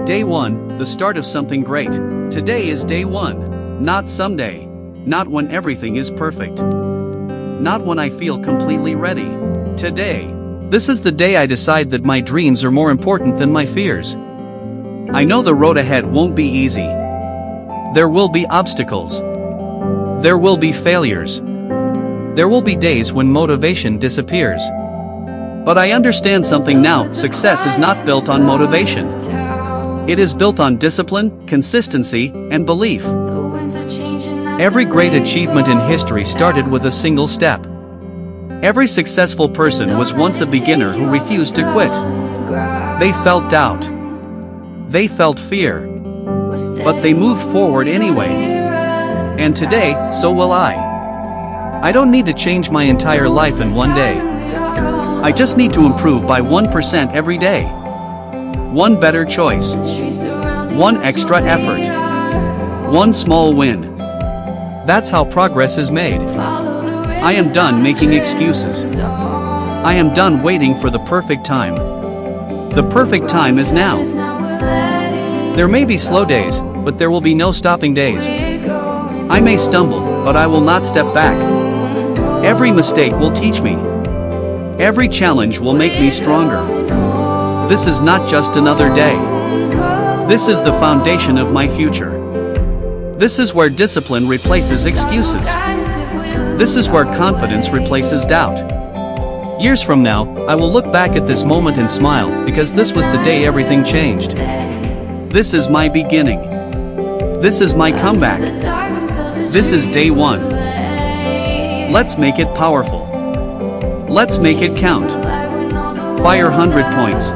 Day 1, the start of something great. Today is day 1. Not someday. Not when everything is perfect. Not when I feel completely ready. Today. This is the day I decide that my dreams are more important than my fears. I know the road ahead won't be easy. There will be obstacles. There will be failures. There will be days when motivation disappears. But I understand something now: success is not built on motivation. It is built on discipline, consistency, and belief. Every great achievement in history started with a single step. Every successful person was once a beginner who refused to quit. They felt doubt. They felt fear. But they moved forward anyway. And today, so will I. I don't need to change my entire life in one day. I just need to improve by 1% every day. One better choice. One extra effort. One small win. That's how progress is made. I am done making excuses. I am done waiting for the perfect time. The perfect time is now. There may be slow days, but there will be no stopping days. I may stumble, but I will not step back. Every mistake will teach me. Every challenge will make me stronger. This is not just another day. This is the foundation of my future. This is where discipline replaces excuses. This is where confidence replaces doubt. Years from now, I will look back at this moment and smile, because this was the day everything changed. This is my beginning. This is my comeback. This is day 1. Let's make it powerful. Let's make it count. Fire 100 points.